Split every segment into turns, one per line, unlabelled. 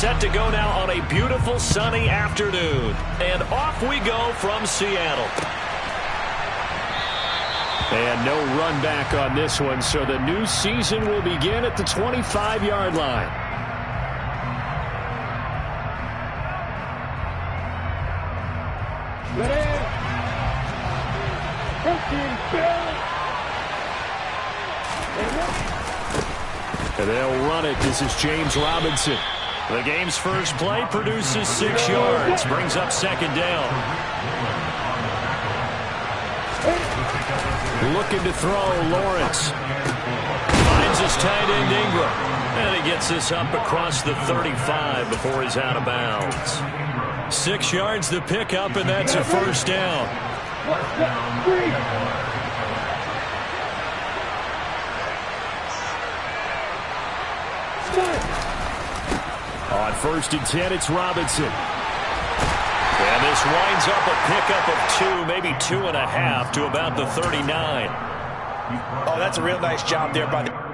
set to go now on a beautiful sunny afternoon. And off we go from Seattle.
And no run back on this one, so the new season will begin at the 25-yard line. And they'll run it. This is James Robinson.
The game's first play produces 6 yards, brings up second down.
Looking to throw, Lawrence.
Finds his tight end, Ingram. And he gets this up across the 35 before he's out of bounds. 6 yards the pickup, and that's a first down.
On 1st and 10, it's Robinson.
And this winds up a pickup of 2, maybe 2.5 to about the 39.
Oh, that's a real nice job there by the...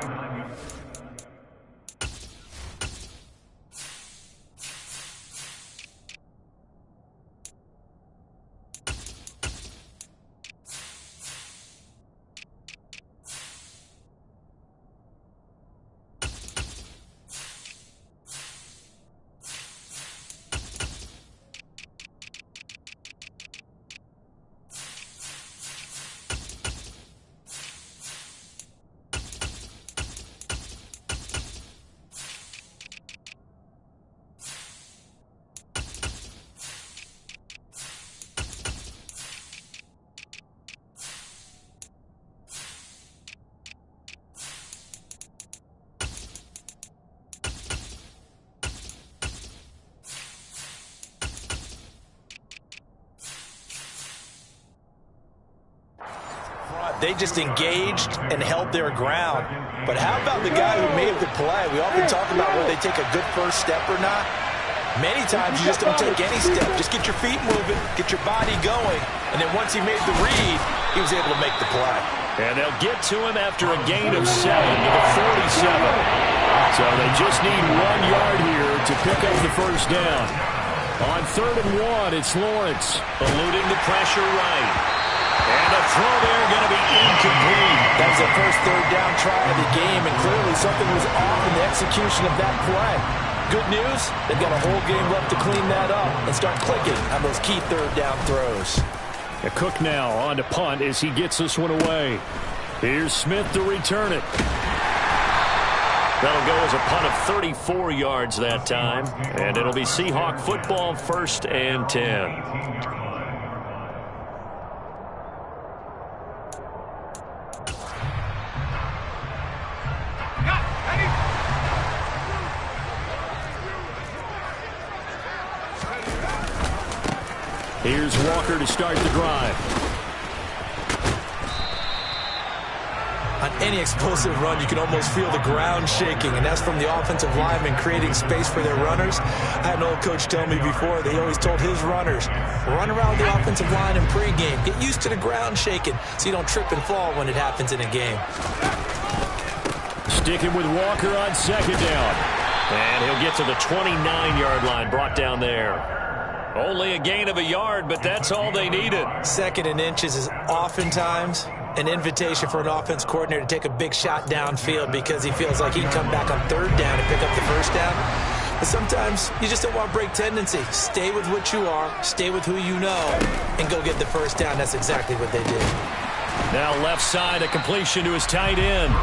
They just engaged and held their ground. But how about the guy who made the play? We often talk about whether they take a good first step or not. Many times you just don't take any step. Just get your feet moving, get your body going. And then once he made the read, he was able to make the play.
And they'll get to him after a gain of 7 to the 47.
So they just need 1 yard here to pick up the first down. On 3rd and 1, it's Lawrence.
Eluding the pressure right. And a throw there going to be incomplete.
That's the first 3rd down try of the game, and clearly something was off in the execution of that play. Good news, they've got a whole game left to clean that up and start clicking on those key 3rd down throws.
Cook now on to punt as he gets this one away. Here's Smith to return it.
That'll go as a punt of 34 yards that time, and it'll be Seahawk football, 1st and 10.
Here's Walker to start the drive.
On any explosive run, you can almost feel the ground shaking, and that's from the offensive linemen creating space for their runners. I had an old coach tell me before, they always told his runners, run around the offensive line in pregame. Get used to the ground shaking so you don't trip and fall when it happens in a game.
Sticking with Walker on 2nd down.
And he'll get to the 29-yard line, brought down there. Only a gain of a yard, but that's all they needed.
2nd and inches is oftentimes an invitation for an offense coordinator to take a big shot downfield because he feels like he can come back on 3rd down and pick up the first down. But sometimes you just don't want to break tendency. Stay with what you are, stay with who you know, and go get the first down. That's exactly what they did.
Now left side, a completion to his tight end.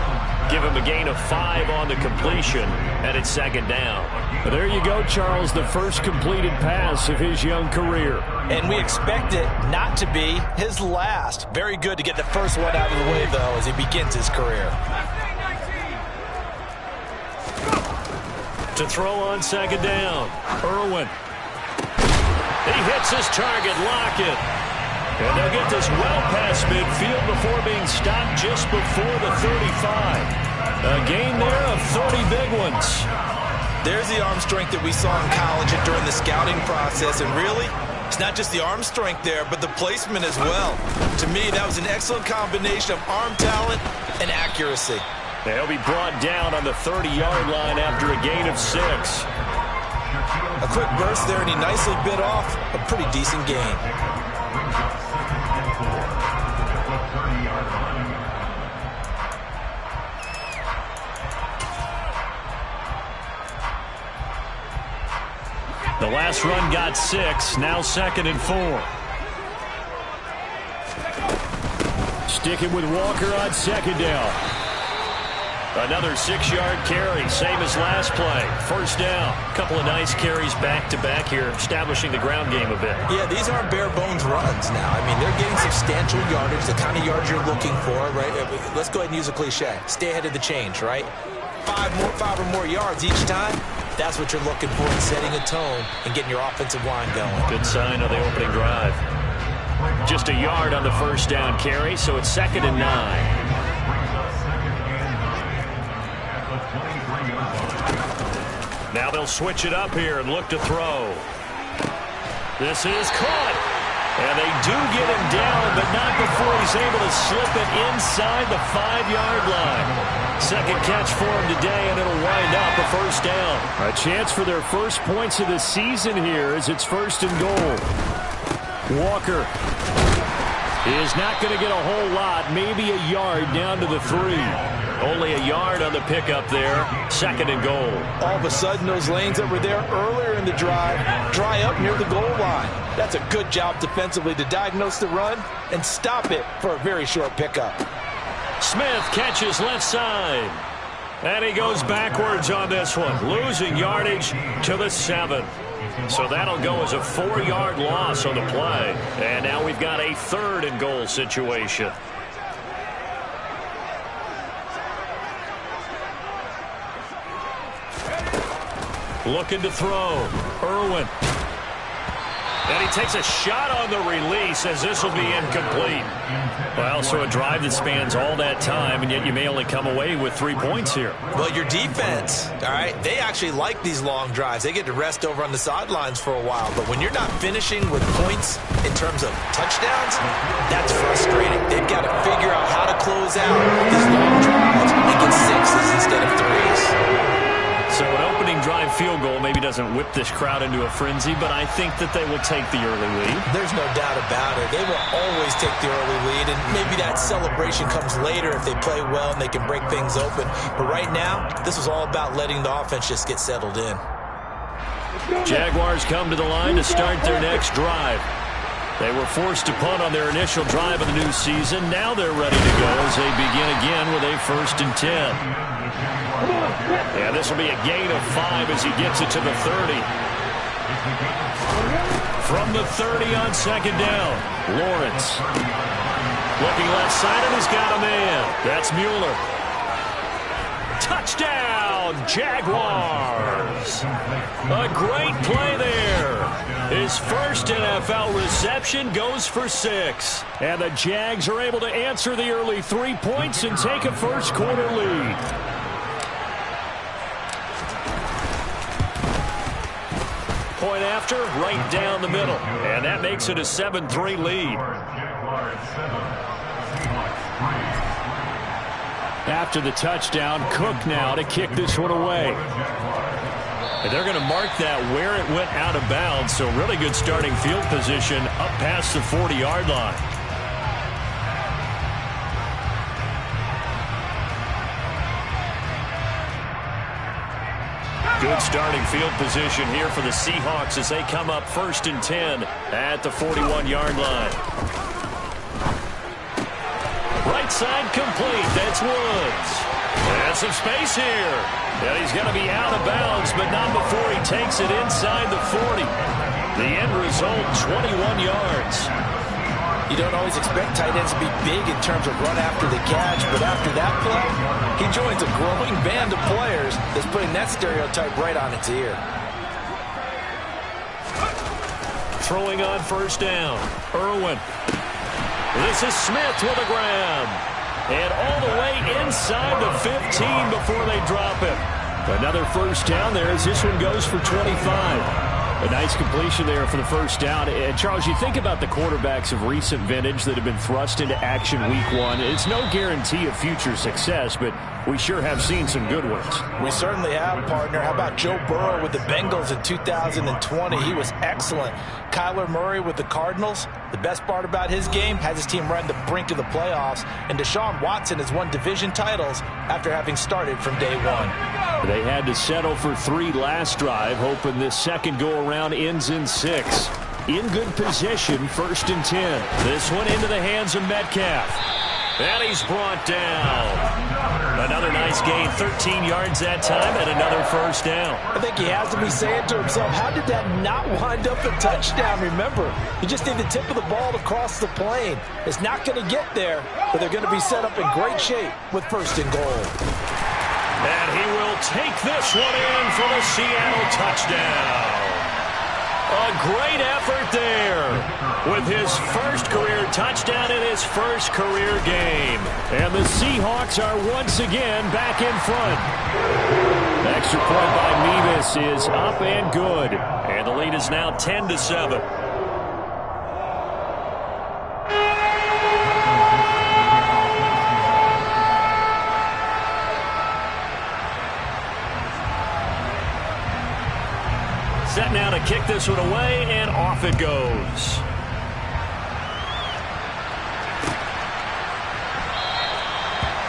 Give him a gain of 5 on the completion, and it's 2nd down.
Well, there you go, Charles, the first completed pass of his young career.
And we expect it not to be his last. Very good to get the first one out of the way, though, as he begins his career.
To throw on 2nd down, Irwin. He hits his target, Lockett. And they'll get this well past midfield before being stopped just before the 35. A gain there of 30 big ones.
There's the arm strength that we saw in college and during the scouting process. And really, it's not just the arm strength there, but the placement as well. To me, that was an excellent combination of arm talent and accuracy.
He'll be brought down on the 30-yard line after a gain of 6.
A quick burst there, and he nicely bit off a pretty decent gain.
The last run got 6, now 2nd and 4.
Sticking with Walker on 2nd down.
Another 6-yard carry, same as last play. 1st down. Couple of nice carries back-to-back here, establishing the ground game a bit.
Yeah, these aren't bare-bones runs now. I mean, they're getting substantial yardage, the kind of yards you're looking for, right? Let's go ahead and use a cliche. Stay ahead of the change, right? 5 or more yards each time. That's what you're looking for in setting a tone and getting your offensive line going.
Good sign on the opening drive. Just a yard on the 1st down carry, so it's 2nd and 9. Now they'll switch it up here and look to throw. This is caught. And they do get him down, but not before he's able to slip it inside the 5-yard line. 2nd catch for him today, and it'll wind up a 1st down.
A chance for their first points of the season here as it's 1st and goal. Walker is not going to get a whole lot, maybe a yard down to the 3.
Only a yard on the pickup there. 2nd and goal.
All of a sudden, those lanes that were there earlier in the drive dry up near the goal line. That's a good job defensively to diagnose the run and stop it for a very short pickup.
Smith catches left side. And he goes backwards on this one, losing yardage to the 7. So that'll go as a 4-yard loss on the play. And now we've got a 3rd and goal situation. Looking to throw. Irwin. And he takes a shot on the release as this will be incomplete. Well, so a drive that spans all that time, and yet you may only come away with 3 points here.
Well, your defense, all right, they actually like these long drives. They get to rest over on the sidelines for a while. But when you're not finishing with points in terms of touchdowns, that's frustrating. They've got to figure out how to close out these long drives and get 6s instead of 3s.
So an opening drive field goal maybe doesn't whip this crowd into a frenzy, but I think that they will take the early lead.
There's no doubt about it. They will always take the early lead, and maybe that celebration comes later if they play well and they can break things open. But right now, this is all about letting the offense just get settled in.
Jaguars come to the line to start their next drive. They were forced to punt on their initial drive of the new season. Now they're ready to go as they begin again with a 1st and 10. And this will be a gain of 5 as he gets it to the 30. From the 30 on 2nd down, Lawrence. Looking left side, and he's got a man. That's Mueller. Touchdown, Jaguars. A great play there. His first NFL reception goes for 6.
And the Jags are able to answer the early 3 points and take a 1st quarter lead.
Point after, right down the middle. And that makes it a 7-3 lead.
After the touchdown, Cook now to kick this one away.
And they're going to mark that where it went out of bounds. So really good starting field position up past the 40-yard line. Good starting field position here for the Seahawks as they come up 1st and 10 at the 41-yard line. Right side complete. That's Woods. And some space here. And he's going to be out of bounds, but not before he takes it inside the 40. The end result, 21 yards.
You don't always expect tight ends to be big in terms of run after the catch, but after that play, he joins a growing band of players that's putting that stereotype right on its ear.
Throwing on 1st down, Irwin. This is Smith with a grab. And all the way inside the 15 before they drop it.
Another 1st down there as this one goes for 25. A nice completion there for the 1st down. And Charles, you think about the quarterbacks of recent vintage that have been thrust into action week 1. It's no guarantee of future success, but we sure have seen some good ones.
We certainly have, partner. How about Joe Burrow with the Bengals in 2020? He was excellent. Kyler Murray with the Cardinals. The best part about his game, has his team right on the brink of the playoffs. And Deshaun Watson has won division titles after having started from day one.
They had to settle for 3 last drive, hoping this second go-around ends in 6. In good position, 1st and 10. This one into the hands of Metcalf.
And he's brought down. Another nice gain, 13 yards that time, and another first down.
I think he has to be saying to himself, how did that not wind up a touchdown? Remember, you just need the tip of the ball to cross the plane. It's not going to get there, but they're going to be set up in great shape with 1st and goal.
And he will take this one in for the Seattle touchdown. A great effort there with his first career touchdown in his first career game.
And the Seahawks are once again back in front. The extra point by Mevis is up and good.
And the lead is now 10-7. Set now to kick this one away, and off it goes.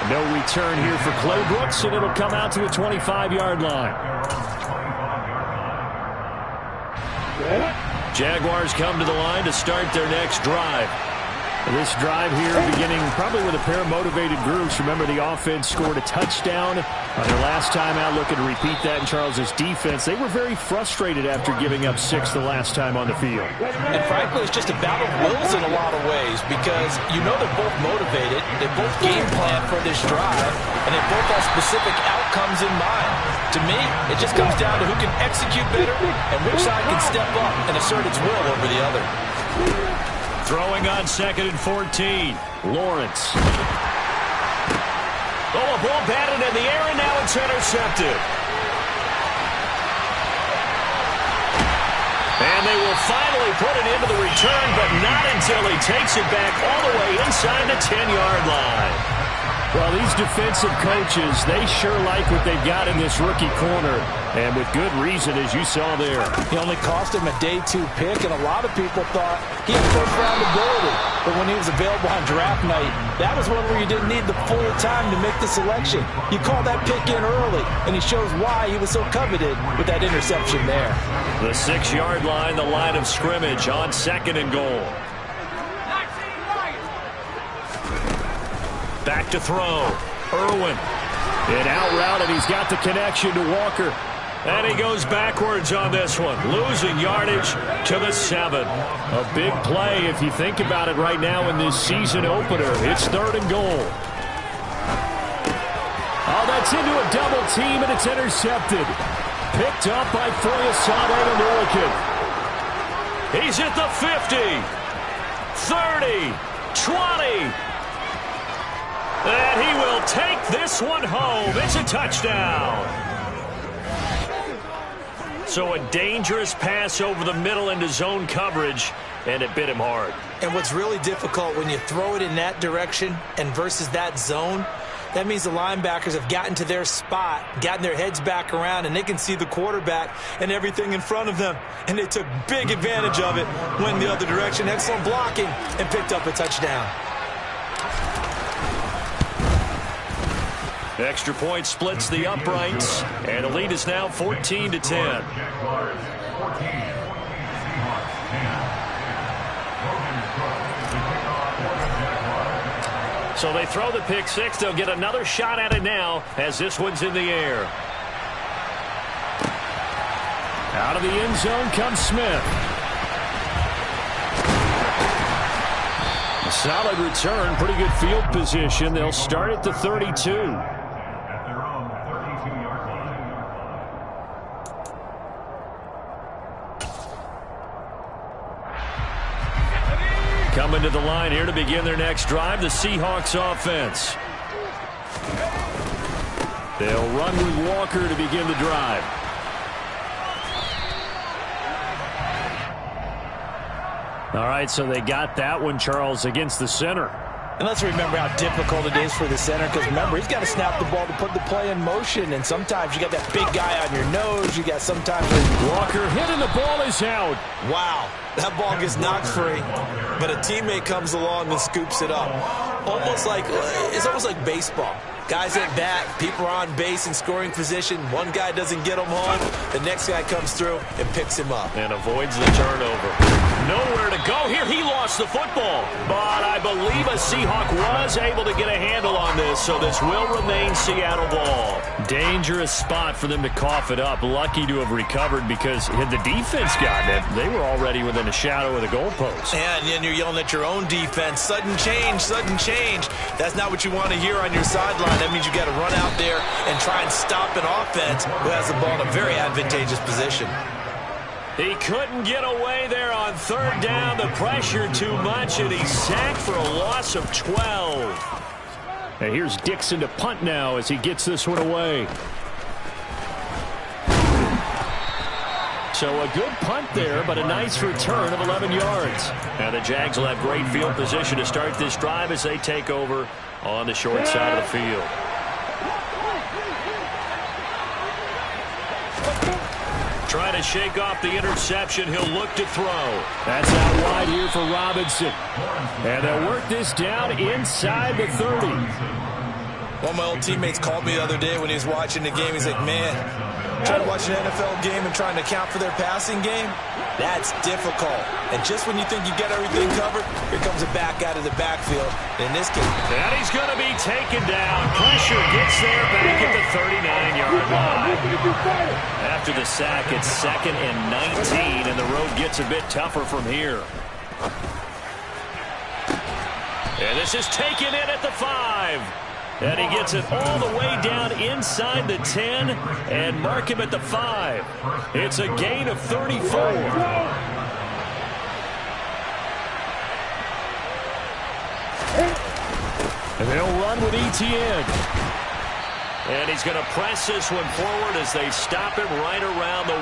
No return here for Clay Brooks, and it'll come out to the 25-yard line.
Jaguars come to the line to start their next drive.
This drive here beginning probably with a pair of motivated groups. Remember, the offense scored a touchdown on their last time out, looking to repeat that in Charles' defense. They were very frustrated after giving up 6 the last time on the field.
And frankly, it's just a battle of wills in a lot of ways, because you know they're both motivated, they both game plan for this drive, and they both have specific outcomes in mind. To me, it just comes down to who can execute better and which side can step up and assert its will over the other.
Throwing on 2nd and 14.
Lawrence.
Oh, a ball batted in the air, and now it's intercepted. And they will finally put it into the return, but not until he takes it back all the way inside the 10-yard line.
Well, these defensive coaches, they sure like what they've got in this rookie corner, and with good reason, as you saw there.
He only cost him a day 2 pick, and a lot of people thought he had first-round ability. But when he was available on draft night, that was one where you didn't need the full time to make the selection. You call that pick in early, and he shows why he was so coveted with that interception there.
The 6-yard line, the line of scrimmage on 2nd and goal. Back to throw. Irwin.
An out route, and he's got the connection to Walker.
And he goes backwards on this one, losing yardage to the 7.
A big play if you think about it right now in this season opener. It's 3rd and goal. Oh, that's into a double team, and it's intercepted. Picked up by Foyesade and Milliken.
He's at the 50, 30, 20. And he will take this one home. It's a touchdown. So a dangerous pass over the middle into zone coverage, and it bit him hard.
And what's really difficult when you throw it in that direction and versus that zone, that means the linebackers have gotten to their spot, gotten their heads back around, and they can see the quarterback and everything in front of them. And they took big advantage of it, went the other direction, excellent blocking, and picked up a touchdown.
Extra point splits the uprights, and the lead is now 14-10. So they throw the pick 6. They'll get another shot at it now as this one's in the air.
Out of the end zone comes Smith. A solid return, pretty good field position. They'll start at the 32.
Coming to the line here to begin their next drive, the Seahawks offense.
They'll run with Walker to begin the drive. All right, so they got that one, Charles, against the center.
And let's remember how difficult it is for the center, because remember, he's got to snap the ball to put the play in motion, and sometimes you got that big guy on your nose. You got sometimes
Walker hit and the ball is out.
Wow, that ball gets knocked free, but a teammate comes along and scoops it up. It's almost like baseball. Guys at bat, people are on base in scoring position. One guy doesn't get him home. The next guy comes through and picks him up.
And avoids the turnover. Nowhere to go here. He lost the football. But I believe a Seahawk was able to get a handle on this, so this will remain Seattle ball.
Dangerous spot for them to cough it up. Lucky to have recovered, because had the defense gotten it, they were already within a shadow of the goalpost.
And then you're yelling at your own defense. Sudden change, sudden change. That's not what you want to hear on your sideline. That means you got to run out there and try and stop an offense who has the ball in a very advantageous position.
He couldn't get away there on third down. The pressure too much, and he's sacked for a loss of 12.
And here's Dixon to punt now as he gets this one away. So a good punt there, but a nice return of 11 yards. And the Jags will have great field position to start this drive as they take over on the short side of the field.
Trying to shake off the interception. He'll look to throw.
That's out wide here for Robinson. And they'll work this down inside the 30.
One of my old teammates called me the other day when he was watching the game. He's like, man, trying to watch an NFL game and trying to account for their passing game, that's difficult. And just when you think you get everything covered, here comes a back out of the backfield. In this case,
and he's going to be taken down. Pressure gets there back at the 39-yard line.
After the sack, it's 2nd and 19, and the road gets a bit tougher from here.
And this is taken in at the 5. And he gets it all the way down inside the 10 and mark him at the 5. It's a gain of 34.
And they'll run with ETN.
And he's going to press this one forward as they stop him right around the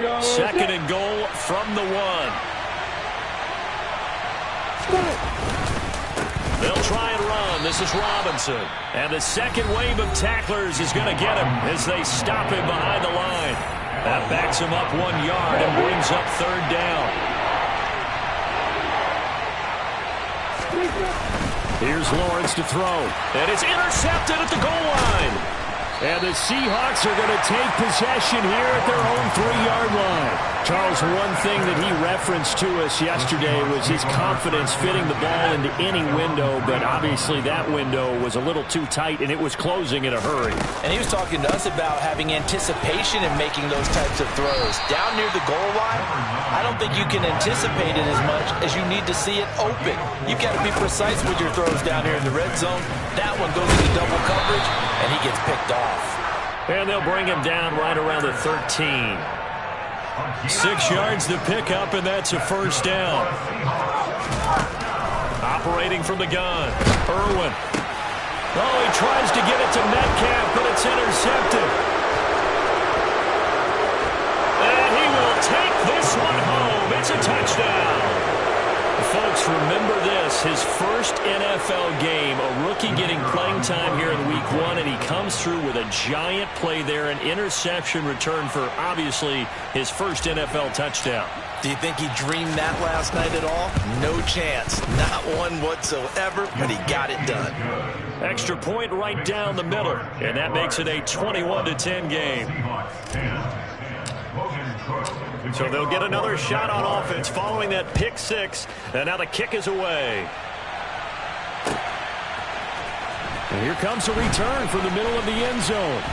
1. Second and goal from the 1. They'll try and run. This is Robinson. And the second wave of tacklers is going to get him as they stop him behind the line. That backs him up 1 yard and brings up third down.
Here's Lawrence to throw.
And it's intercepted at the goal line.
And the Seahawks are going to take possession here at their own 3-yard line. Charles, one thing that he referenced to us yesterday was his confidence fitting the ball into any window, but obviously that window was a little too tight, and it was closing in a hurry.
And he was talking to us about having anticipation in making those types of throws. Down near the goal line, I don't think you can anticipate it as much as you need to see it open. You've got to be precise with your throws down here in the red zone. That one goes into double coverage, and he gets picked off.
And they'll bring him down right around the 13. 6 yards to pick up, and that's a first down. Operating from the gun, Irwin. Oh, he tries to get it to Metcalf, but it's intercepted. And he will take this one home. It's a touchdown. Folks, remember this, his first NFL game, a rookie getting playing time here in week 1, and he comes through with a giant play there, an interception return for, obviously, his first NFL touchdown.
Do you think he dreamed that last night at all? No chance. Not one whatsoever, but he got it done.
Extra point right down the middle, and that makes it a 21-10 game. So they'll get another shot on offense following that pick 6, and now the kick is away.
And here comes a return from the middle of the end zone.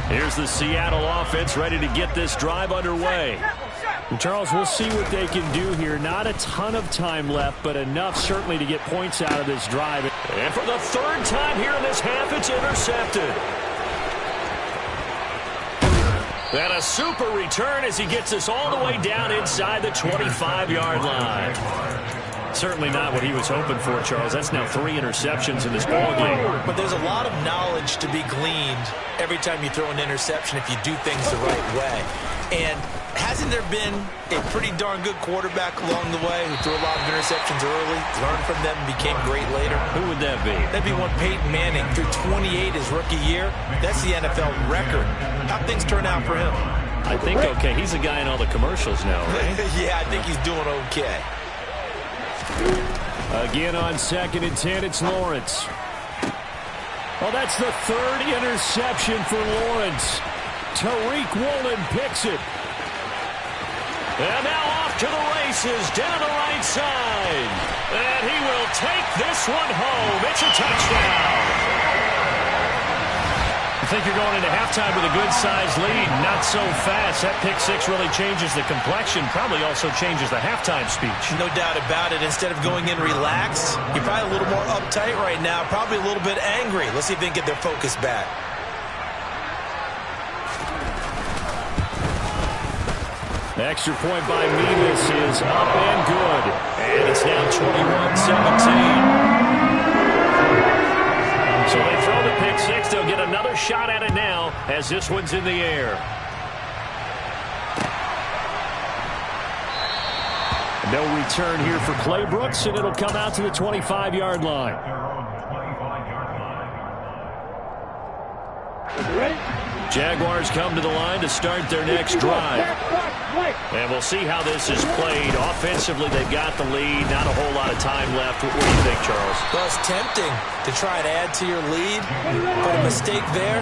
Here's the Seattle offense ready to get this drive underway.
And Charles, we'll see what they can do here. Not a ton of time left, but enough certainly to get points out of this drive.
And for the third time here in this half, it's intercepted. And a super return as he gets us all the way down inside the 25-yard line. Certainly not what he was hoping for, Charles. That's now 3 interceptions in this ballgame.
But there's a lot of knowledge to be gleaned every time you throw an interception if you do things the right way. And hasn't there been a pretty darn good quarterback along the way who threw a lot of interceptions early, learned from them, and became great later?
Who would that be?
That'd be one Peyton Manning. Threw 28 his rookie year. That's the NFL record. How'd things turn out for him?
I think okay. He's a guy in all the commercials now, right?
Yeah, I think he's doing okay.
Again on 2nd and 10, it's Lawrence. Oh, that's the 3rd interception for Lawrence. Tariq Woolen picks it.
And now off to the races down the right side. And he will take this one home. It's a touchdown. I think you're going into halftime with a good-sized lead. Not so fast. That pick six really changes the complexion. Probably also changes the halftime speech.
No doubt about it. Instead of going in relaxed, you're probably a little more uptight right now. Probably a little bit angry. Let's see if they can get their focus back.
The extra point by Mevis is up and good.
And it's now 21-17. So they throw the pick six. They'll get another shot at it now as this one's in the air.
No return here for Clay Brooks, and it'll come out to the 25-yard line.
Jaguars come to the line to start their next drive. And we'll see how this is played. Offensively, they've got the lead. Not a whole lot of time left. What do you think, Charles?
Well, it's tempting to try and add to your lead, but a mistake there,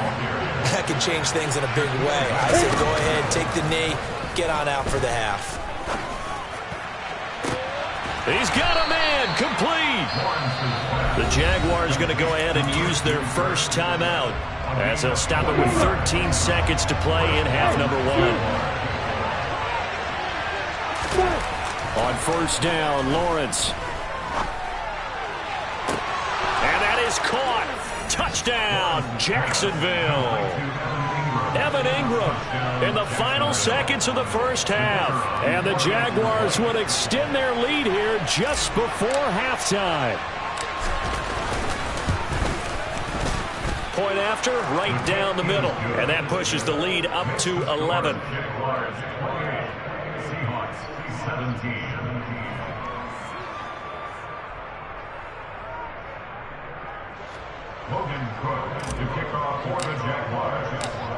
that can change things in a big way. I say go ahead, take the knee, get on out for the half.
He's got a man, complete. The Jaguars going to go ahead and use their first timeout as they'll stop it with 13 seconds to play in half number one.
On first down, Lawrence.
And that is caught. Touchdown, Jacksonville. Evan Ingram in the final seconds of the first half.
And the Jaguars would extend their lead here just before halftime.
Point after, right down the middle. And that pushes the lead up to 11.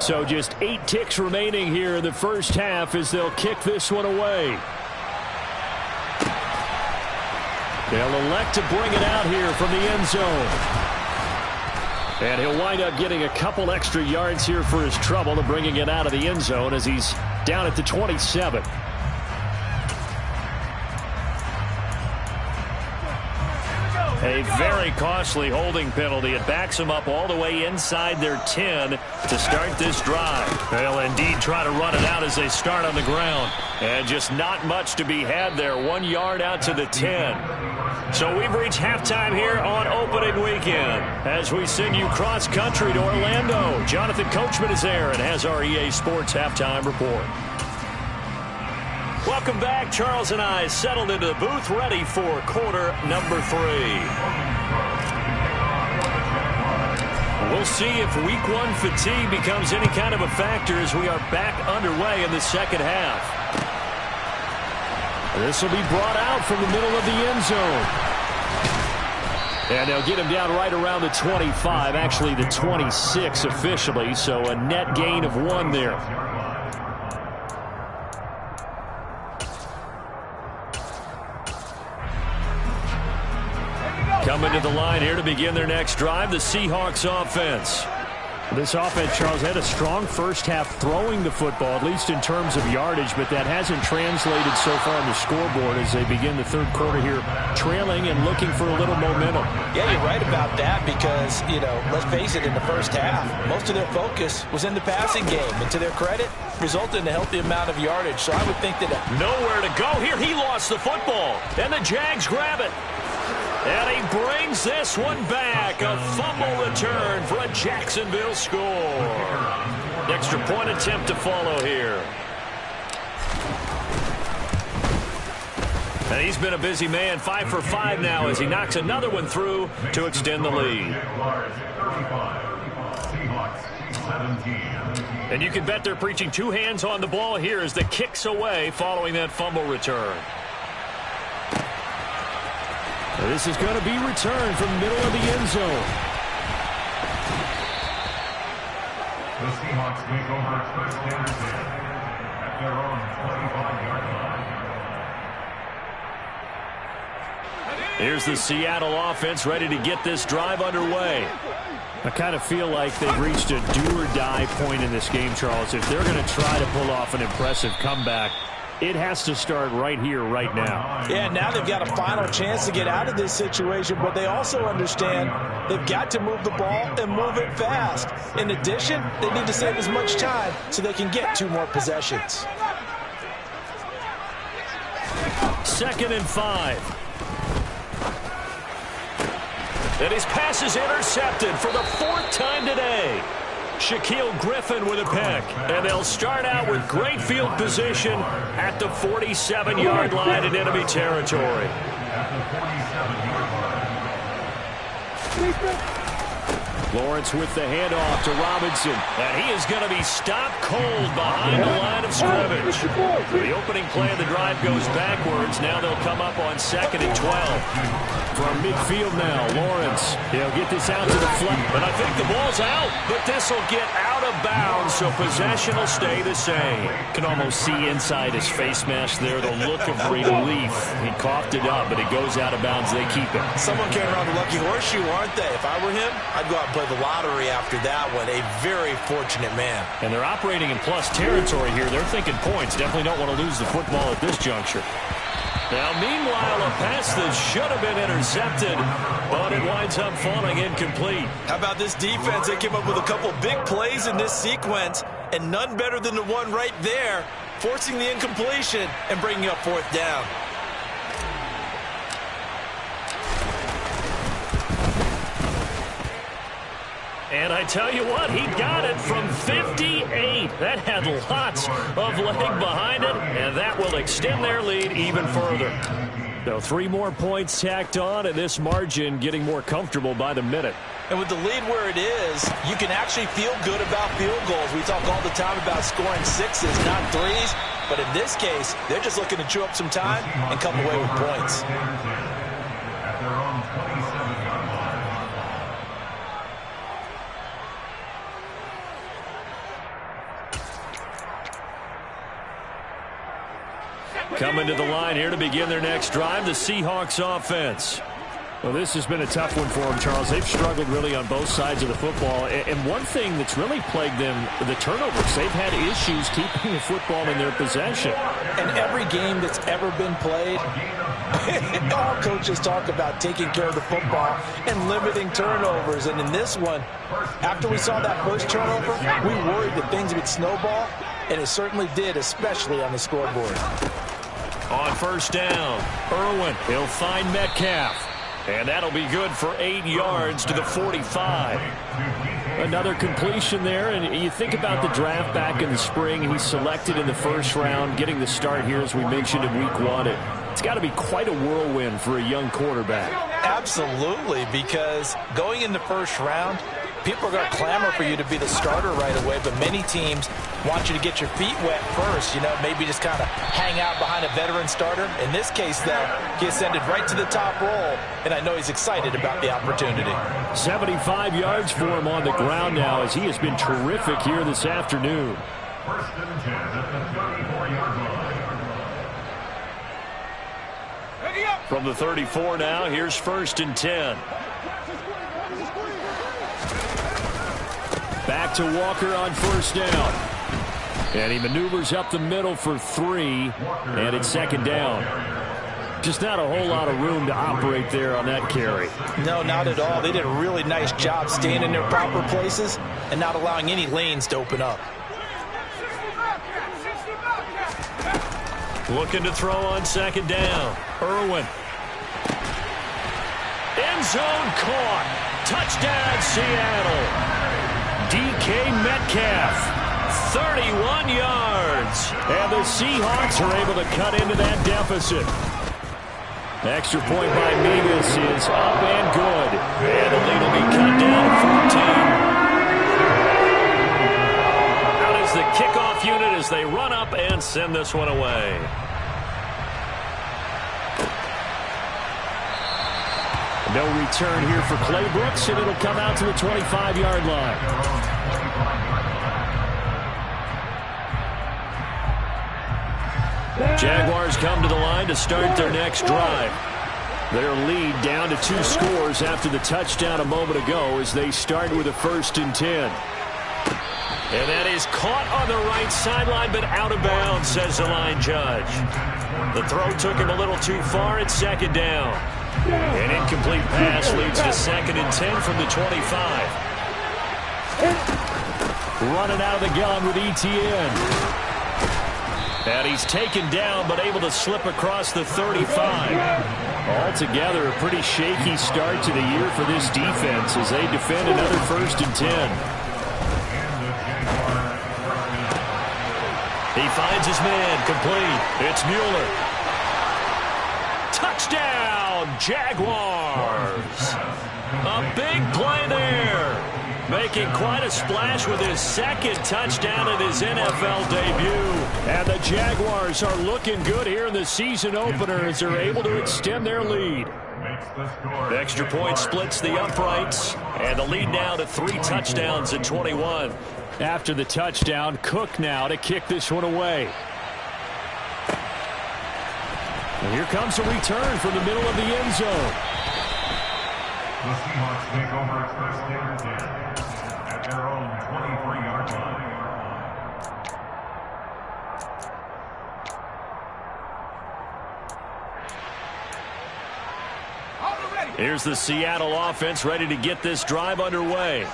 So just 8 ticks remaining here in the first half as they'll kick this one away. They'll elect to bring it out here from the end zone. And he'll wind up getting a couple extra yards here for his trouble to bringing it out of the end zone as he's down at the 27.
A very costly holding penalty. It backs them up all the way inside their 10 to start this drive. They'll indeed try to run it out as they start on the ground. And just not much to be had there. 1 yard out to the 10. So we've reached halftime here on opening weekend as we send you cross country to Orlando. Jonathan Coachman is there and has our EA Sports halftime report. Welcome back. Charles and I settled into the booth ready for quarter number 3. We'll see if week 1 fatigue becomes any kind of a factor as we are back underway in the second half.
This will be brought out from the middle of the end zone. And they'll get him down right around the 25, actually the 26 officially, so a net gain of 1 there.
Coming to the line here to begin their next drive, the Seahawks offense.
This offense, Charles, had a strong first half throwing the football, at least in terms of yardage, but that hasn't translated so far on the scoreboard as they begin the third quarter here, trailing and looking for a little momentum.
Yeah, you're right about that because, you know, let's face it, in the first half, most of their focus was in the passing game. And to their credit, resulted in a healthy amount of yardage. So I would think that...
Nowhere to go here. He lost the football. And the Jags grab it. And he brings this one back. A fumble return for a Jacksonville score. Extra point attempt to follow here. And he's been a busy man, 5 for 5 now as he knocks another one through to extend the lead. And you can bet they're preaching 2 hands on the ball here as the kick's away following that fumble return.
This is going to be returned from the middle of the end zone.
The Seahawks take over first and 10 at their own 25-yard line.
Here's the Seattle offense ready to get this drive underway.
I kind of feel like they've reached a do-or-die point in this game, Charles. If they're going to try to pull off an impressive comeback, it has to start right here, right now.
Yeah, now they've got a final chance to get out of this situation, but they also understand they've got to move the ball and move it fast. In addition, they need to save as much time so they can get 2 more possessions.
2nd and 5. And his pass is intercepted for the 4th time today. Shaquille Griffin with a pick. And they'll start out with great field position at the 47-yard line in enemy territory.
Lawrence with the handoff to Robinson.
And he is going to be stopped cold behind the line of scrimmage. The opening play of the drive goes backwards. Now they'll come up on 2nd and 12.
From midfield now, Lawrence. He'll get this out to the flat.
But I think the ball's out. But this will get out of bounds, so possession will stay the same.
Can almost see inside his face mask there the look of relief. He coughed it up, but it goes out of bounds. They keep it.
Someone came around the lucky horseshoe, aren't they? If I were him, I'd go out and play the lottery after that one. A very fortunate man.
And they're operating in plus territory here. They're thinking points. Definitely don't want to lose the football at this juncture.
Now, meanwhile, a pass that should have been intercepted, but it winds up falling incomplete.
How about this defense? They came up with a couple big plays in this sequence, and none better than the one right there, forcing the incompletion and bringing up 4th down.
And I tell you what, he got it from 58. That had lots of leg behind it, and that will extend their lead even further.
So 3 more points tacked on, and this margin getting more comfortable by the minute.
And with the lead where it is, you can actually feel good about field goals. We talk all the time about scoring 6s, not 3s. But in this case, they're just looking to chew up some time and come away with points.
At their own 27-yard line.
Coming to the line here to begin their next drive, the Seahawks offense.
Well, this has been a tough one for them, Charles. They've struggled really on both sides of the football. And one thing that's really plagued them, the turnovers. They've had issues keeping the football in their possession.
And every game that's ever been played, all coaches talk about taking care of the football and limiting turnovers. And in this one, after we saw that first turnover, we worried that things would snowball, and it certainly did, especially on the scoreboard.
On 1st down, Irwin, he'll find Metcalf. And that'll be good for 8 yards to the 45.
Another completion there, and you think about the draft back in the spring. He's selected in the 1st round, getting the start here, as we mentioned, in week 1. It's got to be quite a whirlwind for a young quarterback.
Absolutely, because going in the 1st round, people are going to clamor for you to be the starter right away, but many teams want you to get your feet wet first, maybe just kind of hang out behind a veteran starter. In this case, though, he ascended right to the top roll, and I know he's excited about the opportunity.
75 yards for him on the ground now, as he has been terrific here this afternoon.
1st and 10 at the 34-yard line.
From the 34 now, here's 1st and 10.
Back to Walker on 1st down. And he maneuvers up the middle for 3, and it's 2nd down. Just not a whole lot of room to operate there on that carry.
No, not at all. They did a really nice job staying in their proper places and not allowing any lanes to open up.
Looking to throw on 2nd down. Irwin. zone, caught. Touchdown, Seattle. DK Metcalf, 31 yards. And the Seahawks are able to cut into that deficit. Extra point by Megas is up and good. And the lead will be cut down to 14. Out is the kickoff unit as they run up and send this one away. No return here for Clay Brooks, and it'll come out to the 25-yard line. Jaguars come to the line to start their next drive. Their lead down to 2 scores after the touchdown a moment ago as they start with a 1st and 10. And that is caught on the right sideline, but out of bounds, says the line judge. The throw took him a little too far at 2nd down. An incomplete pass leads to 2nd and 10 from the 25. Running out of the gun with ETN. And he's taken down, but able to slip across the 35. Altogether, a pretty shaky start to the year for this defense as they defend another 1st and 10. He finds his man, complete. It's Mueller. Touchdown, Jaguars. A big play there. Making quite a splash with his 2nd touchdown in his NFL debut. And the Jaguars are looking good here in the season opener as they're able to extend their lead. The extra point splits the uprights, and the lead now to 3 touchdowns at 21. After the touchdown, Cook now to kick this one away. And here comes a return from the middle of the end zone.
The Seahawks take over at 1st and 10 at their own 23-yard line.
Here's the Seattle offense ready to get this drive underway.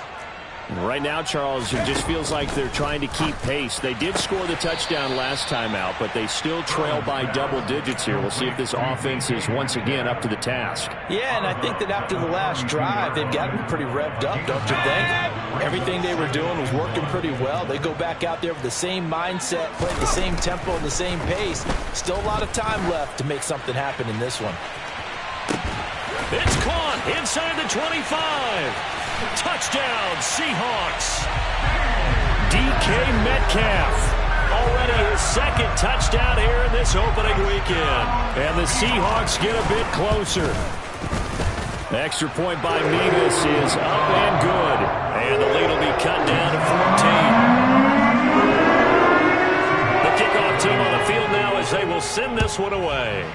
And right now, Charles, it just feels like they're trying to keep pace. They did score the touchdown last time out, but they still trail by double digits here. We'll see if this offense is once again up to the task.
Yeah, and I think that after the last drive, they've got to be pretty revved up, don't you think? Everything they were doing was working pretty well. They go back out there with the same mindset, play the same tempo and the same pace. Still a lot of time left to make something happen in this one.
It's caught inside the 25. Touchdown, Seahawks. DK Metcalf. Already his 2nd touchdown here in this opening weekend. And the Seahawks get a bit closer. The extra point by Megas is up and good. And the lead will be cut down to 14. The kickoff team on the field now as they will send this one away.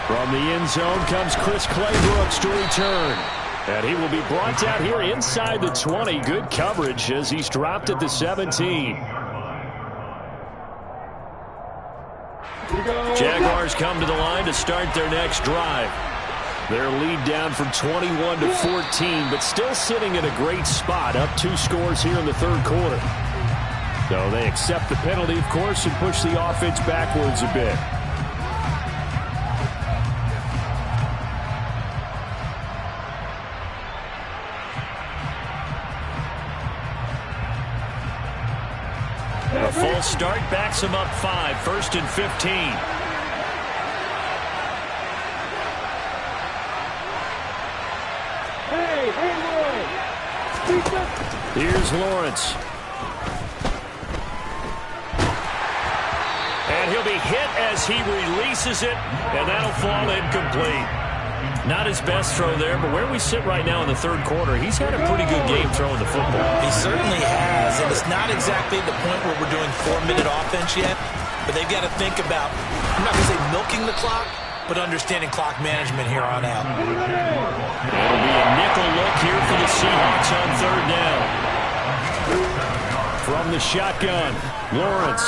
From the end zone comes Chris Claybrooks to return. And he will be brought down here inside the 20. Good coverage as he's dropped at the 17. Jaguars come to the line to start their next drive. Their lead down from 21 to 14, but still sitting in a great spot, up 2 scores here in the 3rd quarter. So they accept the penalty, of course, and push the offense backwards a bit. A full start backs him up 5, 1st and 15. Here's Lawrence. And he'll be hit as he releases it, and that'll fall incomplete. Not his best throw there, but where we sit right now in the 3rd quarter, he's had a pretty good game throwing the football.
He certainly has, and it's not exactly the point where we're doing 4-minute offense yet, but they've got to think about, I'm not going to say milking the clock, but understanding clock management here on out.
It'll be a nickel look here for the Seahawks on 3rd down. From the shotgun, Lawrence.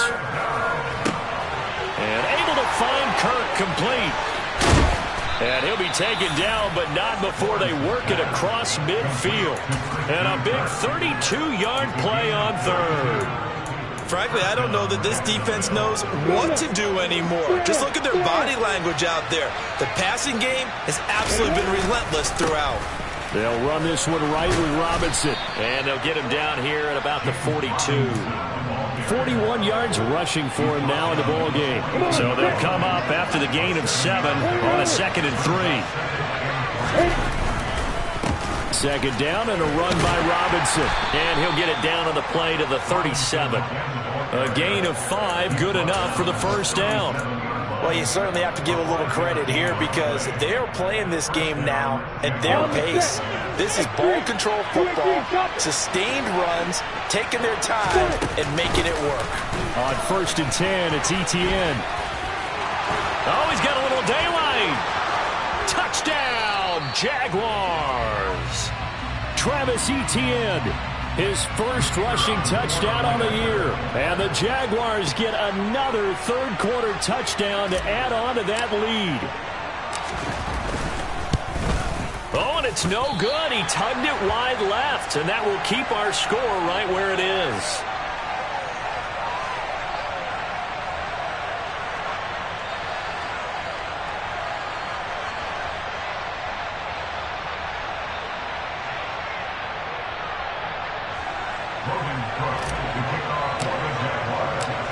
And able to find Kirk, complete. And he'll be taken down, but not before they work it across midfield. And a big 32-yard play on 3rd.
frankly, I don't know that this defense knows what to do anymore. Just look at their body language out there. The passing game has absolutely been relentless throughout.
They'll run this one right with Robinson.
And they'll get him down here at about the 42.
41 yards rushing for him now in the ball game.
So they'll come up after the gain of 7 on a 2nd and 3.
Second down and a run by Robinson.
And he'll get it down on the play to the 37. A gain of 5, good enough for the first down.
Well, you certainly have to give a little credit here because they're playing this game now at their pace. This is ball control football, sustained runs, taking their time, and making it work.
On 1st and 10, it's ETN.
Oh, he's got a little daylight. Touchdown, Jaguars.
Travis Etienne, his first rushing touchdown on the year. And the Jaguars get another third-quarter touchdown to add on to that lead.
Oh, and it's no good. He tugged it wide left, and that will keep our score right where it is.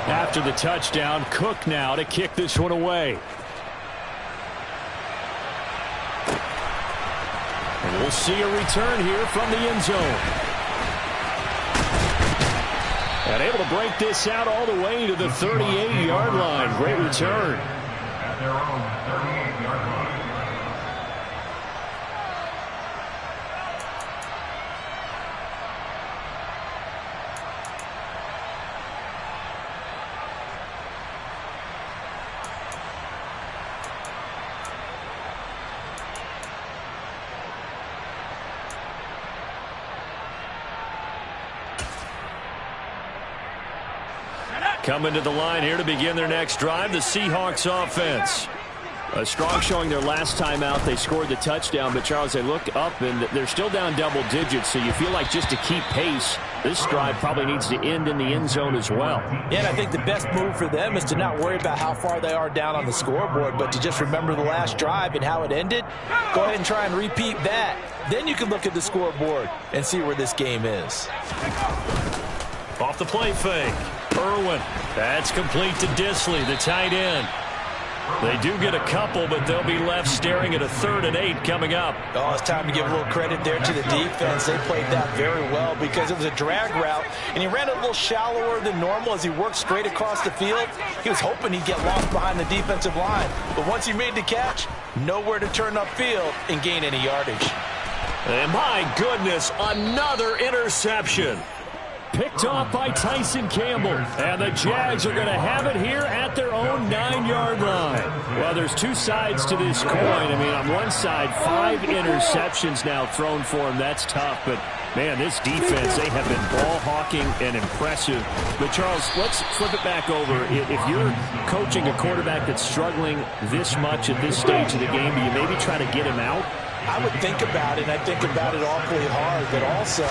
After the touchdown, Cook now to kick this one away. And we'll see a return here from the end zone. And able to break this out all the way to the 38-yard line. Great return.
At their own 38-yard line.
Coming to the line here to begin their next drive, the Seahawks offense.
A strong showing their last time out. They scored the touchdown, but Charles, they look up and they're still down double digits, so you feel like just to keep pace, this drive probably needs to end in the end zone as well.
Yeah, and I think the best move for them is to not worry about how far they are down on the scoreboard, but to just remember the last drive and how it ended. Go ahead and try and repeat that. Then you can look at the scoreboard and see where this game is.
Off the play fake. Irwin. That's complete to Disley, the tight end. They do get a couple, but they'll be left staring at a 3rd and 8 coming up.
Oh, it's time to give a little credit there to the defense. They played that very well because it was a drag route, and he ran it a little shallower than normal as he worked straight across the field. He was hoping he'd get lost behind the defensive line, but once he made the catch, nowhere to turn upfield and gain any yardage.
And my goodness, another interception.
Picked off by Tyson Campbell. And the Jags are going to have it here at their own 9-yard line. Well, there's two sides to this coin. I mean, on one side, 5 interceptions now thrown for him. That's tough. But, man, this defense, they have been ball hawking and impressive. But, Charles, let's flip it back over. If you're coaching a quarterback that's struggling this much at this stage of the game, do you maybe try to get him out?
I would think about it. I think about it awfully hard, but also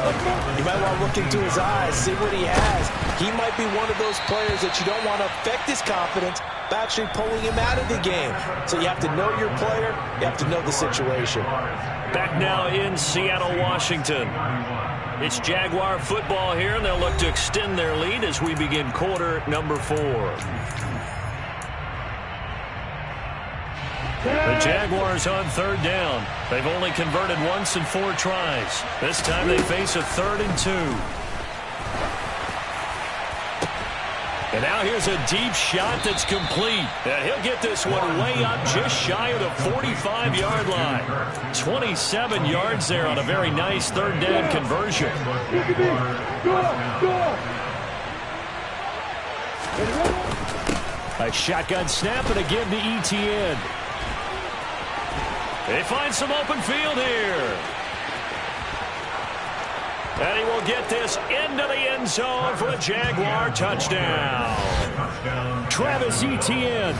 you might want to look into his eyes, see what he has. He might be one of those players that you don't want to affect his confidence by actually pulling him out of the game. So you have to know your player. You have to know the situation.
Back now in Seattle, Washington. It's Jaguar football here, and they'll look to extend their lead as we begin quarter number 4. The Jaguars on 3rd down. They've only converted once in 4 tries. This time they face a 3rd and 2. And now here's a deep shot that's complete. And he'll get this one way up just shy of the 45-yard line. 27 yards there on a very nice 3rd down conversion.
A shotgun snap and again to ETN.
They find some open field here. And he will get this into the end zone for a Jaguar touchdown.
Travis Etienne.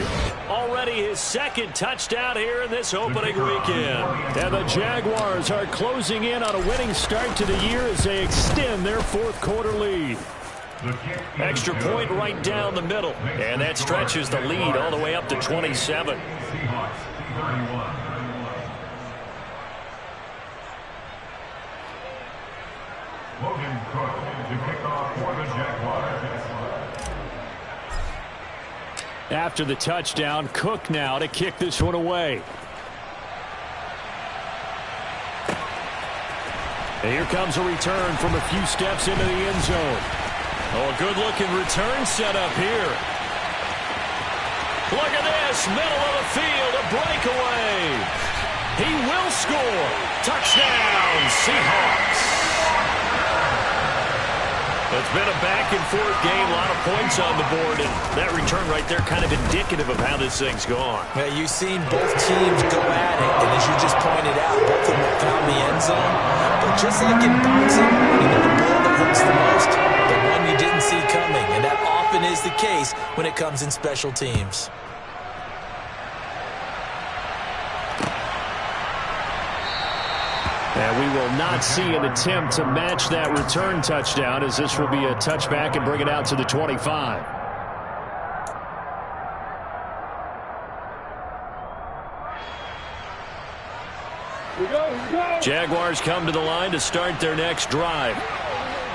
Already his 2nd touchdown here in this opening weekend.
And the Jaguars are closing in on a winning start to the year as they extend their 4th quarter lead.
Extra point right down the middle. And that stretches the lead all the way up to 27.
Seahawks 31. Logan Cook to kick off for the Jaguars.
After the touchdown, Cook now to kick this one away. And here comes a return from a few steps into the end zone.
Oh, a good-looking return set up here. Look at this, middle of the field, a breakaway. He will score. Touchdown, Seahawks. It's been a back-and-forth game, a lot of points on the board, and that return right there kind of indicative of how this thing's gone.
Yeah, you've seen both teams go at it, and as you just pointed out, both of them have found the end zone. But just like in boxing, you know, the blow that hurts the most, the one you didn't see coming, and that often is the case when it comes in special teams.
And we will not see an attempt to match that return touchdown, as this will be a touchback and bring it out to the 25. Jaguars come to the line to start their next drive.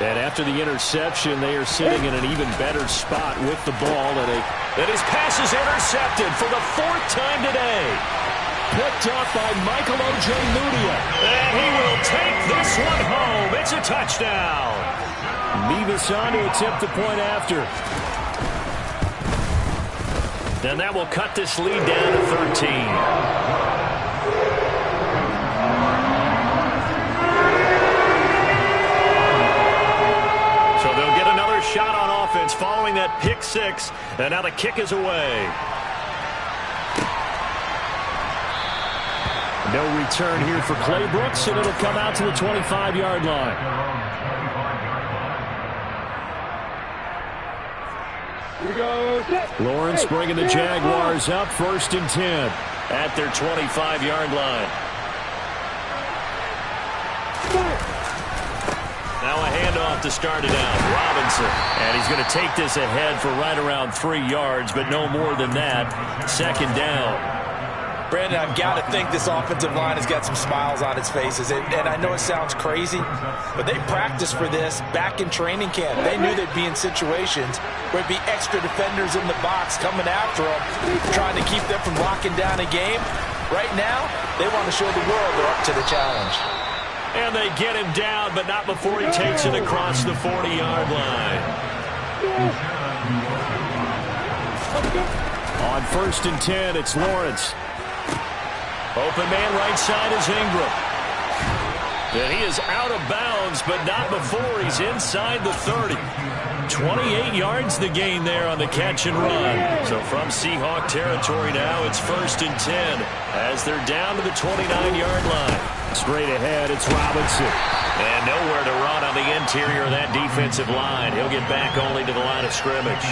And after the interception, they are sitting in an even better spot with the ball.
And his pass is intercepted for the 4th time today.
Picked off by Michael Ojemudia.
And he will take this one home. It's a touchdown.
Mevis on to attempt the point after.
And that will cut this lead down to 13. So they'll get another shot on offense following that pick six. And now the kick is away.
No return here for Clay Brooks, and it'll come out to the 25-yard line. Lawrence bringing the Jaguars up 1st and 10
at their 25-yard line. Now a handoff to start it out. Robinson. And he's going to take this ahead for right around 3 yards, but no more than that. 2nd down.
Brandon, I've got to think this offensive line has got some smiles on its faces. And I know it sounds crazy, but they practiced for this back in training camp. They knew they'd be in situations where it'd be extra defenders in the box coming after them, trying to keep them from locking down a game. Right now, they want to show the world they're up to the challenge.
And they get him down, but not before he takes it across the 40-yard line.
On 1st and 10, it's Lawrence.
Open man right side is Ingram. And he is out of bounds, but not before he's inside the 30. 28 yards the gain there on the catch and run. So from Seahawk territory now, it's 1st and 10 as they're down to the 29-yard line.
Straight ahead, it's Robinson.
And nowhere to run on the interior of that defensive line. He'll get back only to the line of scrimmage.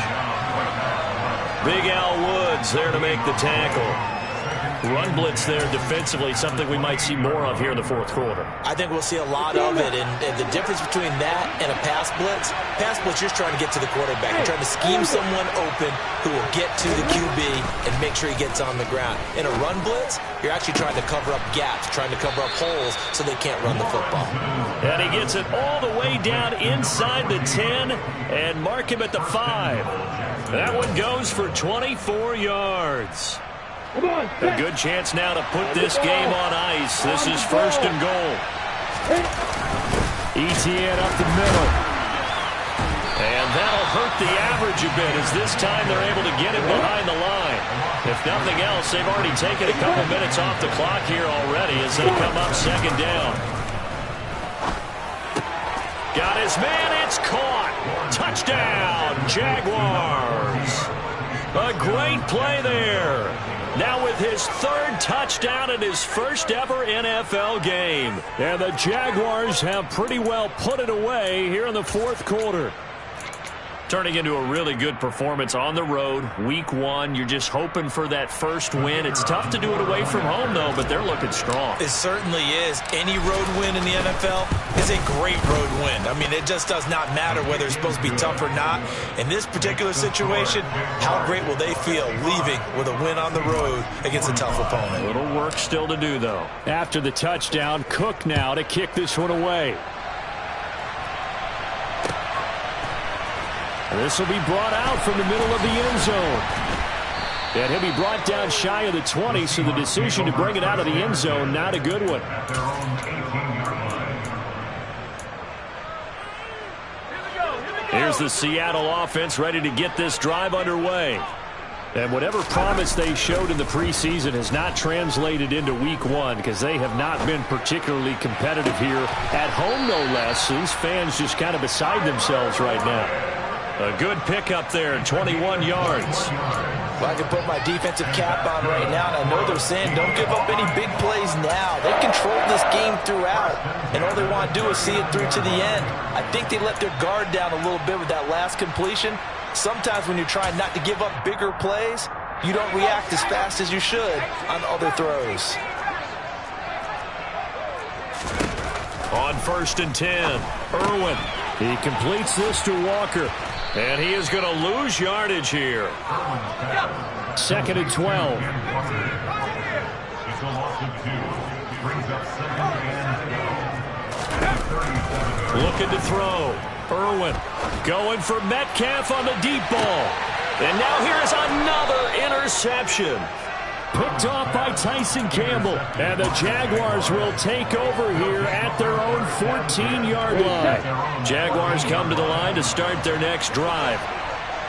Big Al Woods there to make the tackle. Run blitz there defensively, something we might see more of here in the 4th quarter.
I think we'll see a lot of it, and the difference between that and a pass blitz, you're trying to get to the quarterback. You're trying to scheme someone open who will get to the QB and make sure he gets on the ground. In a run blitz, you're actually trying to cover up gaps, trying to cover up holes so they can't run the football.
And he gets it all the way down inside the 10 and mark him at the 5. That one goes for 24 yards. A good chance now to put this game on ice. This is 1st and goal.
Etienne up the middle.
And that'll hurt the average a bit as this time they're able to get it behind the line. If nothing else, they've already taken a couple minutes off the clock here already as they come up 2nd down. Got his man, it's caught. Touchdown, Jaguars. A great play there. Now with his 3rd touchdown in his 1st ever NFL game.
And the Jaguars have pretty well put it away here in the 4th quarter.
Turning into a really good performance on the road, week one. You're just hoping for that first win. It's tough to do it away from home, though, but they're looking strong.
It certainly is. Any road win in the NFL is a great road win. I mean, it just does not matter whether it's supposed to be tough or not. In this particular situation, how great will they feel leaving with a win on the road against a tough opponent?
A little work still to do, though.
After the touchdown, Cook now to kick this one away. This will be brought out from the middle of the end zone. And he'll be brought down shy of the 20, so the decision to bring it out of the end zone, not a good one. Here's the Seattle offense ready to get this drive underway. And whatever promise they showed in the preseason has not translated into week one because they have not been particularly competitive here at home, no less. So these fans just kind of beside themselves right now.
A good pickup there, 21 yards.
Well, I can put my defensive cap on right now, and I know they're saying don't give up any big plays now. They controlled this game throughout, and all they want to do is see it through to the end. I think they let their guard down a little bit with that last completion. Sometimes when you're trying not to give up bigger plays, you don't react as fast as you should on other throws.
On 1st and 10, Irwin.
He completes this to Walker.
And he is going to lose yardage here.
2nd and 12.
Looking to throw. Irwin going for Metcalf on the deep ball. And now here's another interception.
Picked off by Tyson Campbell. And the Jaguars will take over here at their own 14-yard line.
Jaguars come to the line to start their next drive.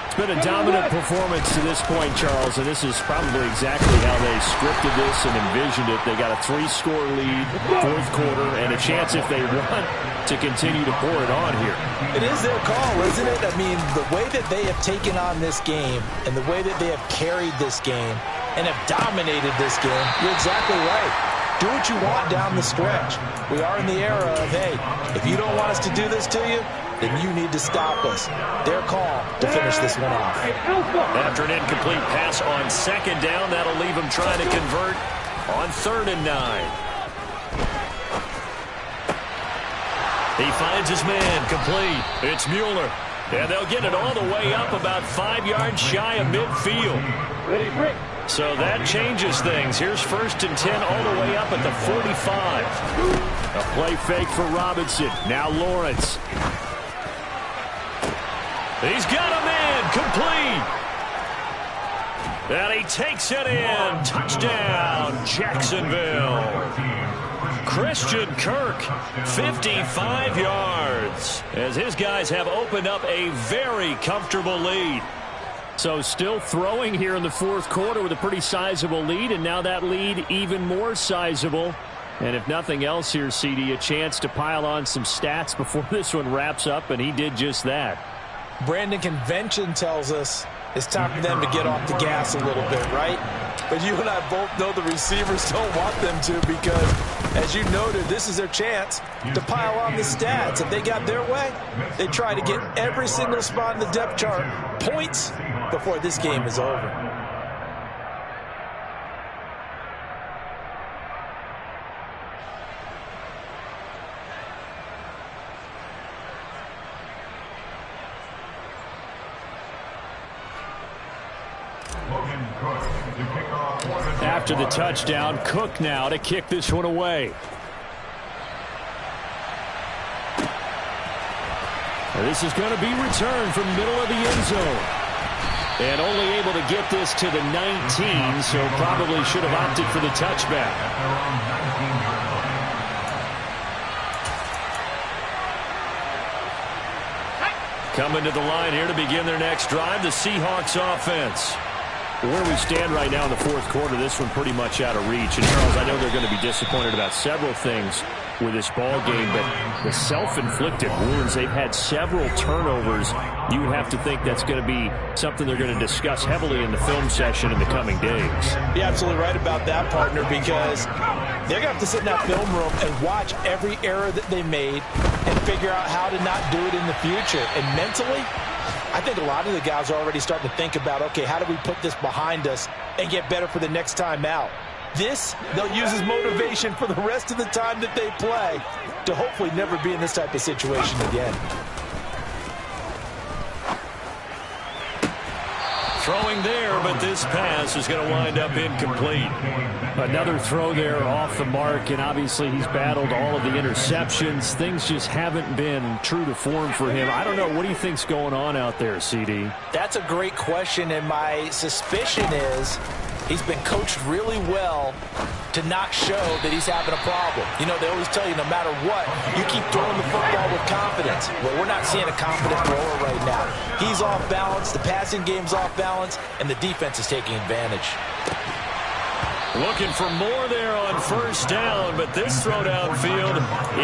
It's been a dominant performance to this point, Charles, and this is probably exactly how they scripted this and envisioned it. They got a 3-score lead, 4th quarter, and a chance if they want to continue to pour it on here.
It is their call, isn't it? I mean, the way that they have taken on this game and the way that they have carried this game and have dominated this game, you're exactly right. Do what you want down the stretch. We are in the era of, hey, if you don't want us to do this to you, then you need to stop us. Their call to finish this one off.
After an incomplete pass on 2nd down, that'll leave them trying to convert on 3rd and 9. He finds his man complete. It's Mueller. And they'll get it all the way up about 5 yards shy of midfield. So that changes things. Here's 1st and 10 all the way up at the 45.
A play fake for Robinson. Now Lawrence.
He's got a man complete. And he takes it in. Touchdown, Jacksonville. Christian Kirk, 55 yards, as his guys have opened up a very comfortable lead.
So still throwing here in the 4th quarter with a pretty sizable lead, and now that lead even more sizable. And if nothing else here, CD, a chance to pile on some stats before this one wraps up, and he did just that.
Brandon, convention tells us it's time for them to get off the gas a little bit, right? But you and I both know the receivers don't want them to because, as you noted, this is their chance to pile on the stats. If they got their way, they try to get every single spot in the depth chart points before this game is over.
After the touchdown, Cook now to kick this one away. And this is going to be returned from the middle of the end zone. And only able to get this to the 19, so probably should have opted for the touchback. Coming to the line here to begin their next drive, the Seahawks offense. Where we stand right now in the 4th quarter, this one pretty much out of reach. And, Charles, I know they're going to be disappointed about several things with this ball game, but the self-inflicted wounds, they've had several turnovers. You would have to think that's going to be something they're going to discuss heavily in the film session in the coming days.
You're absolutely right about that, partner, because they're going to have to sit in that film room and watch every error that they made and figure out how to not do it in the future. And mentally, I think a lot of the guys are already starting to think about, okay, how do we put this behind us and get better for the next time out? This, they'll use as motivation for the rest of the time that they play to hopefully never be in this type of situation again.
Throwing there, but this pass is going to wind up incomplete.
Another throw there off the mark, and obviously he's battled all of the interceptions. Things just haven't been true to form for him. I don't know. What do you think's going on out there, CD?
That's a great question, and my suspicion is he's been coached really well to not show that he's having a problem. You know, they always tell you no matter what, you keep throwing the football with confidence. Well, we're not seeing a confident thrower right now. He's off balance, the passing game's off balance, and the defense is taking advantage.
Looking for more there on first down, but this throw downfield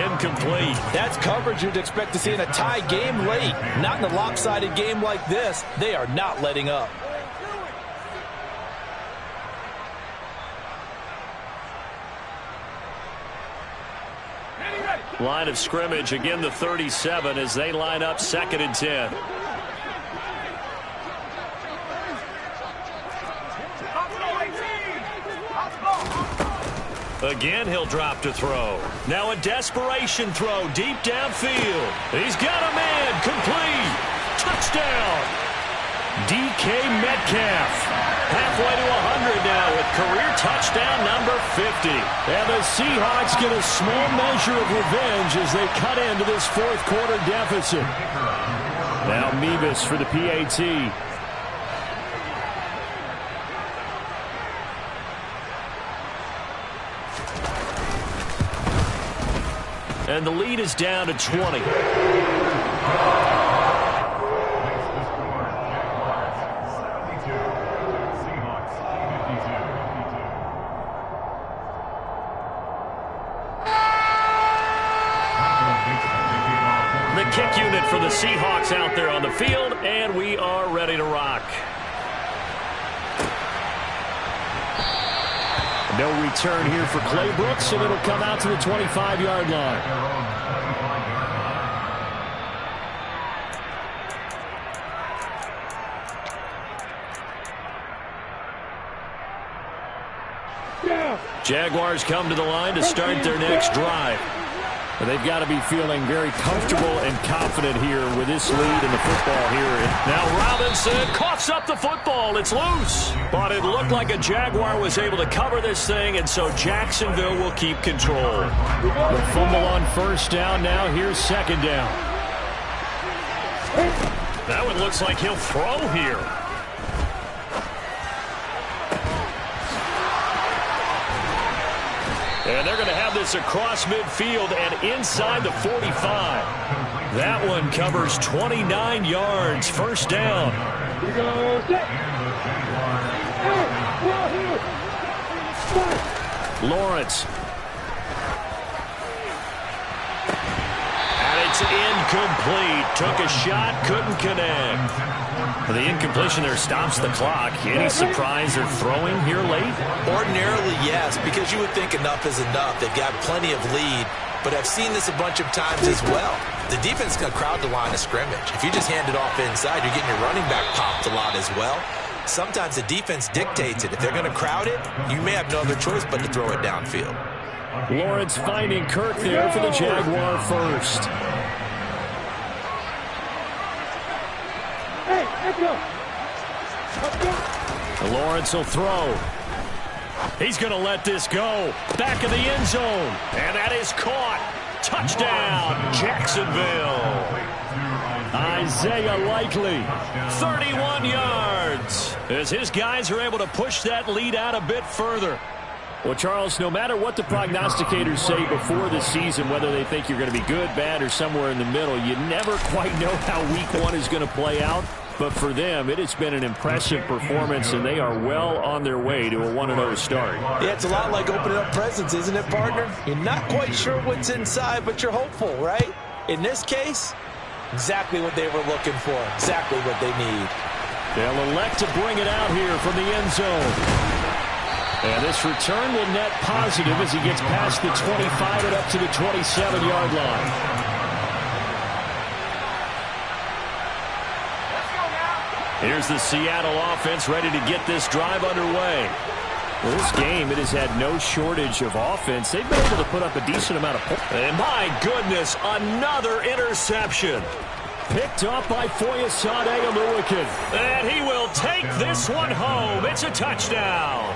incomplete.
That's coverage you'd expect to see in a tie game late. Not in a lopsided game like this. They are not letting up.
Line of scrimmage, again the 37 as they line up 2nd and 10. Again, he'll drop to throw. Now a desperation throw deep downfield. He's got a man. Complete. Touchdown. DK Metcalf. Halfway to 100 now with career touchdown number 50.
And the Seahawks get a small measure of revenge as they cut into this 4th quarter deficit. Now Mevis for the PAT.
And the lead is down to 20. The kick unit for the Seahawks out there on the field, and we are ready to rock.
No return here for Clay Brooks, and it'll come out to the 25-yard line.
Jaguars come to the line to start their next drive.
They've got to be feeling very comfortable and confident here with this lead in the football here.
Now Robinson coughs up the football. It's loose. But it looked like a Jaguar was able to cover this thing, and so Jacksonville will keep control.
The fumble on first down. Now here's 2nd down.
That one looks like he'll throw here. And they're going to have this across midfield and inside the 45. That one covers 29 yards. First down.
Lawrence.
And it's incomplete. Took a shot, couldn't connect. The incompletion there stops the clock. Any surprise they're throwing here late?
Ordinarily, yes, because you would think enough is enough. They've got plenty of lead, but I've seen this a bunch of times as well. The defense is going to crowd the line of scrimmage. If you just hand it off inside, you're getting your running back popped a lot as well. Sometimes the defense dictates it. If they're going to crowd it, you may have no other choice but to throw it downfield.
Lawrence finding Kirk there for the Jaguar first. Lawrence will throw.
He's going to let this go. Back of the end zone. And that is caught. Touchdown, Jacksonville.
Isaiah Likely.
31 yards. As his guys are able to push that lead out a bit further.
Well, Charles, no matter what the prognosticators say before the season, whether they think you're going to be good, bad, or somewhere in the middle, you never quite know how week 1 is going to play out. But for them, it has been an impressive performance, and they are well on their way to a 1-0 start.
Yeah, it's a lot like opening up presents, isn't it, partner? You're not quite sure what's inside, but you're hopeful, right? In this case, exactly what they were looking for, exactly what they need.
They'll elect to bring it out here from the end zone. And this return will net positive as he gets past the 25 and up to the 27-yard line.
Here's the Seattle offense ready to get this drive underway.
Well, this game, it has had no shortage of offense. They've been able to put up a decent amount of points.
And my goodness, another interception.
Picked up by Foyesade Oluwakin.
And he will take this one home. It's a touchdown.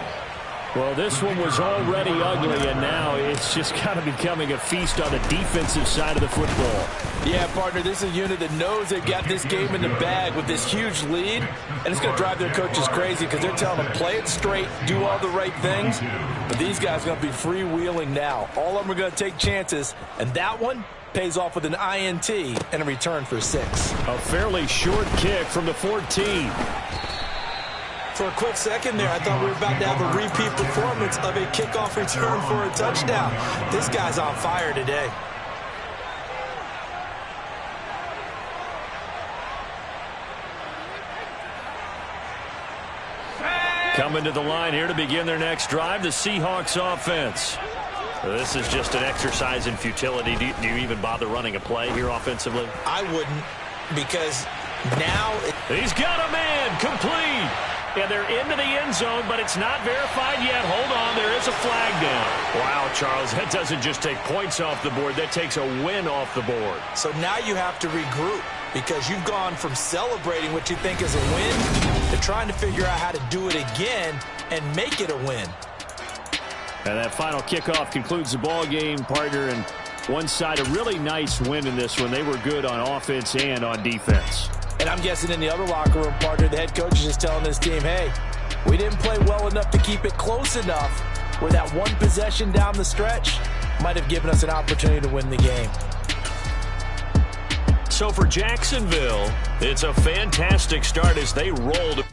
Well, this one was already ugly, and now it's just kind of becoming a feast on the defensive side of the football.
Yeah, partner, this is a unit that knows they've got this game in the bag with this huge lead, and it's going to drive their coaches crazy because they're telling them, play it straight, do all the right things. But these guys are going to be freewheeling now. All of them are going to take chances, and that one pays off with an INT and a return for 6.
A fairly short kick from the 14.
For a quick second there, I thought we were about to have a repeat performance of a kickoff return for a touchdown. This guy's on fire today.
Coming to the line here to begin their next drive, the Seahawks offense. This is just an exercise in futility. Do you even bother running a play here offensively?
I wouldn't, because now...
He's got a man, complete. And they're into the end zone, but it's not verified yet. Hold on, there is a flag down. Wow, Charles, that doesn't just take points off the board. That takes a win off the board.
So now you have to regroup because you've gone from celebrating what you think is a win to trying to figure out how to do it again and make it a win.
And that final kickoff concludes the ball game, partner, and one side a really nice win in this one. They were good on offense and on defense.
And I'm guessing in the other locker room, partner, the head coach is just telling this team, hey, we didn't play well enough to keep it close enough where that one possession down the stretch might have given us an opportunity to win the game.
So for Jacksonville, it's a fantastic start as they rolled.